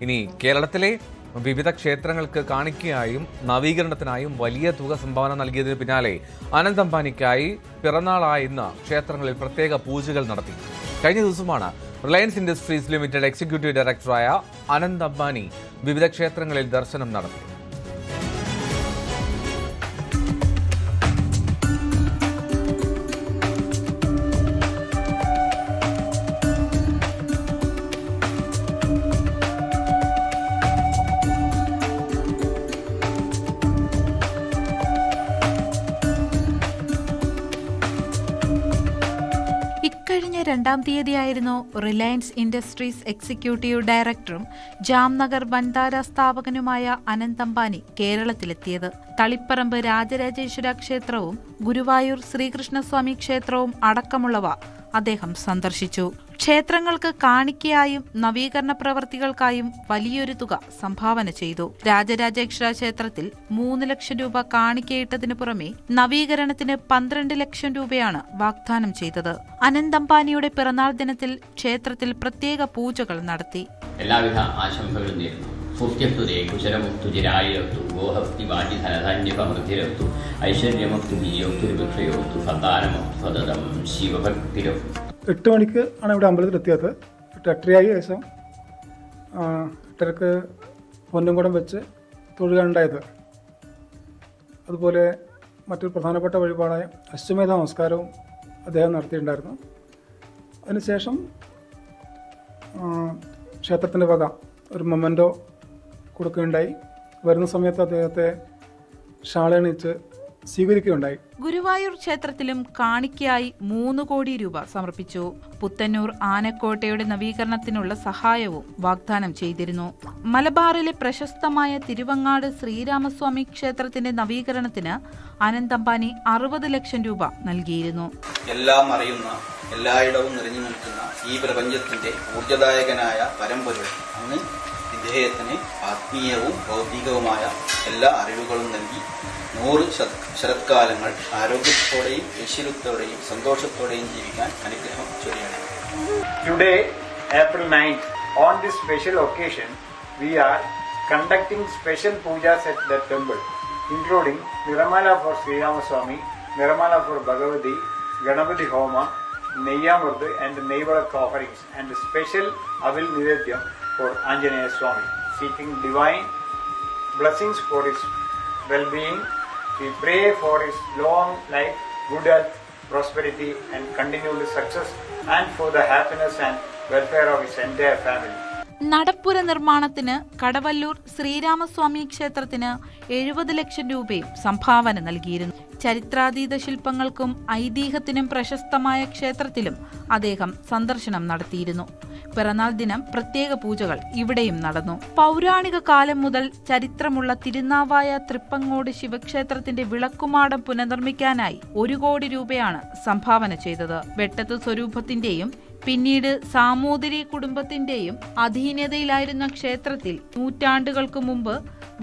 ഇനി കേരളത്തിലെ വിവിധ ക്ഷേത്രങ്ങൾക്ക് കാണിക്കയായും നവീകരണത്തിനായും വലിയ തുക സംഭാവന നൽകിയതിന് പിന്നാലെ അനന്ത് അംബാനിക്കായി പിറന്നാളായ ഇന്ന് ക്ഷേത്രങ്ങളിൽ പ്രത്യേക പൂജകൾ നടത്തി. കഴിഞ്ഞ ദിവസമാണ് റിലയൻസ് ഇൻഡസ്ട്രീസ് ലിമിറ്റഡ് എക്സിക്യൂട്ടീവ് ഡയറക്ടറായ അനന്ത് അംബാനി വിവിധ ക്ഷേത്രങ്ങളിൽ ദർശനം നടത്തി. ഇക്കഴിഞ്ഞ 2-ാം തീയതിയായിരുന്നു റിലയൻസ് ഇൻഡസ്ട്രീസ് എക്സിക്യൂട്ടീവ് ഡയറക്ടറും ജാംനഗർ ബൻഡാര സ്ഥാപകനുമായ അനന്ത് അംബാനി കേരളത്തിലെത്തിയത്. തളിപ്പറമ്പ് രാജരാജേശ്വര ക്ഷേത്രവും ഗുരുവായൂർ ശ്രീകൃഷ്ണസ്വാമി ക്ഷേത്രവും അടക്കമുള്ളവ അദ്ദേഹം സന്ദർശിച്ചു. ക്ഷേത്രങ്ങൾക്ക് കാണിക്കയായും നവീകരണ പ്രവൃത്തികൾക്കായും വലിയൊരു തുക സംഭാവന ചെയ്തു. രാജരാജേശ്വര ക്ഷേത്രത്തിൽ 3 ലക്ഷം രൂപ കാണിക്കയിട്ടതിനു പുറമെ നവീകരണത്തിന് 12 ലക്ഷം രൂപയാണ് വാഗ്ദാനം ചെയ്തത്. അനന്ത് അംബാനിയുടെ പിറന്നാൾ ദിനത്തിൽ ക്ഷേത്രത്തിൽ പ്രത്യേക പൂജകൾ നടത്തി. എല്ലാവിധ ആശംസകളും നേരുന്നു. സുസ്ഥ്യത്തു കുശലമുക്തു ചിരായിരത്തു ഗോഹസ്തി വാജി ധനധാന്യപമൃദ്ധിരത്തു ഐശ്വര്യമക്തു വിജയോക്തു വിവക്ഷയോത്തു സന്താനമക്തു സതതം ശിവഭക്തിരത്തു. 8 മണിക്ക് ആണ് ഇവിടെ അമ്പലത്തിലെത്തിയത്. 8:30 ശേഷം 8:30 പൊന്നുംകുടം വെച്ച് തൊഴുകയുണ്ടായത്. അതുപോലെ മറ്റൊരു പ്രധാനപ്പെട്ട വഴിപാടായ അശ്വമേധ നമസ്കാരവും അദ്ദേഹം നടത്തിയിട്ടുണ്ടായിരുന്നു. അതിനുശേഷം ക്ഷേത്രത്തിൻ്റെ വക ഒരു മൊമെൻറ്റോ കൊടുക്കുകയുണ്ടായി. വരുന്ന സമയത്ത് അദ്ദേഹത്തെ ഷാളണിച്ച് സ്വീകരിക്കുകയുണ്ടായി. ഗുരുവായൂർ ക്ഷേത്രത്തിലും കാണിക്കയായി 3 കോടി രൂപ സമർപ്പിച്ചു. പുത്തന്നൂർ ആനക്കോട്ടയുടെ നവീകരണത്തിനുള്ള സഹായവും വാഗ്ദാനം ചെയ്തിരുന്നു. മലബാറിലെ പ്രശസ്തമായ തിരുവങ്ങാട് ശ്രീരാമസ്വാമി ക്ഷേത്രത്തിന്റെ നവീകരണത്തിന് അനന്ത് അംബാനി 60 ലക്ഷം രൂപ നൽകിയിരുന്നു. എല്ലാം അറിയുന്ന, എല്ലായിടവും നിറഞ്ഞു നിൽക്കുന്ന ഈ പ്രപഞ്ചത്തിന്റെ ഊർജദായകനായ പരമ്പൊരുൾ അങ്ങ് ഇദ്ദേഹത്തിന് ആത്മീയവും ഭൗതികവുമായ എല്ലാ അറിവുകളും നൽകി 100 ശരത്കാലങ്ങൾ ആരോഗ്യത്തോടെയും ഐശ്വര്യത്തോടെയും സന്തോഷത്തോടെയും ജീവിക്കാൻ അനുഗ്രഹം ചൊരിയണം. Today, April 9th, on this special occasion, we are conducting special pujas at the temple, including Niramala for Sri Ramaswamy, Niramala for Bhagavati, Ganapati Homa, Neyyamurthu and Neivalak offerings, and special Avil Nivedyam for Anjaneya Swami, seeking divine blessings for his well-being. We pray for his long life, good health, prosperity and continued success, and for the happiness and welfare of his entire family. നടപ്പുര നിർമ്മാണത്തിന് കടവല്ലൂർ ശ്രീരാമസ്വാമി ക്ഷേത്രത്തിന് 70 ലക്ഷം രൂപയും സംഭാവന നൽകിയിരുന്നു. ചരിത്രാതീത ശില്പങ്ങൾക്കും ഐതിഹ്യത്തിനും പ്രശസ്തമായ ക്ഷേത്രത്തിലും അദ്ദേഹം സന്ദർശനം നടത്തിയിരുന്നു. പിറന്നാൾ ദിനം പ്രത്യേക പൂജകൾ ഇവിടെയും നടന്നു. പൗരാണിക കാലം മുതൽ ചരിത്രമുള്ള തിരുനാവായ തൃപ്പങ്ങോട് ശിവക്ഷേത്രത്തിന്റെ വിളക്കുമാടം പുനർനിർമ്മിക്കാനായി 1 കോടി രൂപയാണ് സംഭാവന ചെയ്തത്. വെട്ടത്ത് സ്വരൂപത്തിന്റെയും പിന്നീട് സാമൂതിരി കുടുംബത്തിന്റെയും അധീനതയിലായിരുന്ന ക്ഷേത്രത്തിൽ നൂറ്റാണ്ടുകൾക്ക് മുമ്പ്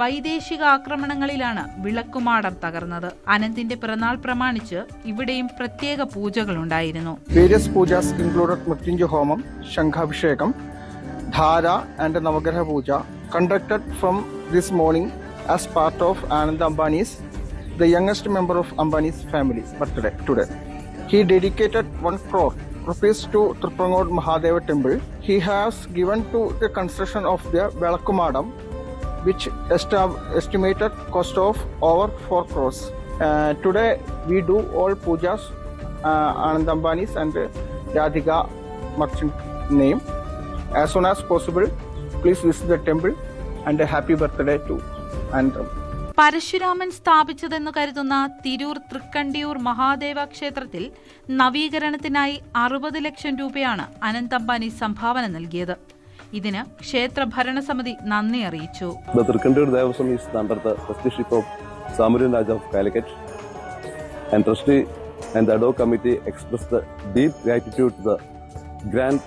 വൈദേശിക ആക്രമണങ്ങളിലാണ് വിളക്കുമാടം തകർന്നത്. അനന്തിന്റെ പിറന്നാൾ പ്രമാണിച്ച് ഇവിടെയും പ്രത്യേക പൂജകളുണ്ടായിരുന്നു. Various pujas included Mrityunjaya Homam, Shankhabhishekam, Dhara and Navagraha Puja conducted from this morning as part of Anand Ambani's, the youngest member of Ambani's family, birthday today. He dedicated 1 crore rupees to Tripangod Mahadeva temple. He has given to the construction of the Velakkumadam, which estimated cost of over 4 crores. Today we do all pujas Anand Ambani's and Radhika merchant name. As soon as possible, please visit the temple and a happy birthday to Anand. Parasuraman സ്ഥാപിച്ചതെന്ന് കരുതുന്ന തിരൂർ തൃക്കണ്ടിയൂർ മഹാദേവ ക്ഷേത്രത്തിൽ നവീകരണത്തിനായി 60 ലക്ഷം രൂപയാണ് അനന്ത് അംബാനി സംഭാവന നൽകിയത്. ഇതിന് ക്ഷേത്ര ഭരണസമിതി നന്ദി അറിയിച്ചു. The Trikkandiur Devasam is under the trusteeship of Samuran Raja of Calicut, and trustee and the ad hoc committee expressed the deep gratitude to the grant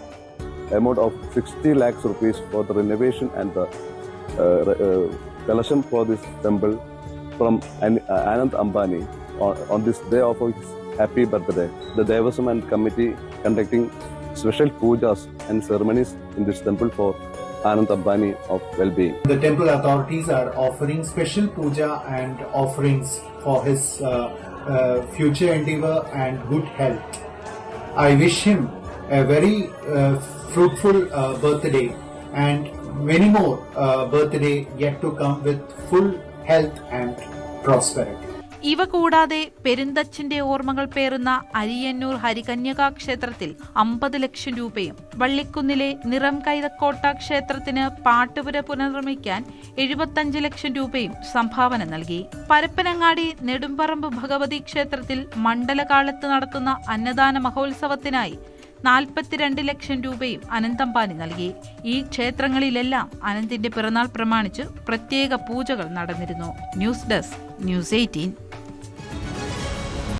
amount of 60 lakhs rupees for the renovation and the collection for this temple from Anand Ambani on this day of his happy birthday. The Devasam and committee conducting special pujas and ceremonies in this temple for Anand Ambani of well-being. The temple authorities are offering special puja and offerings for his future endeavor and good health. I wish him a very fruitful birthday and many more birthday yet to come with full health and prosperity. ഇവ കൂടാതെ പെരുന്തച്ഛന്റെ ഓർമ്മകൾ പേറുന്ന അരിയന്നൂർ ഹരികന്യകാ ക്ഷേത്രത്തിൽ 50 ലക്ഷം രൂപയും വള്ളിക്കുന്നിലെ നിറം കൈതക്കോട്ട ക്ഷേത്രത്തിന് പാട്ടുപുര പുനർനിർമ്മിക്കാൻ 75 ലക്ഷം രൂപയും സംഭാവന നൽകി. പരപ്പനങ്ങാടി നെടുമ്പറമ്പ് ഭഗവതി ക്ഷേത്രത്തിൽ മണ്ഡലകാലത്ത് നടത്തുന്ന അന്നദാന മഹോത്സവത്തിനായി 42 ലക്ഷം രൂപയും അനന്ത് അംബാനി നൽകി. ഈ ക്ഷേത്രങ്ങളിലെല്ലാം അനന്തിന്റെ പിറന്നാൾ പ്രമാണിച്ച് പ്രത്യേക പൂജകൾ നടന്നിരുന്നു. News desk, news 18.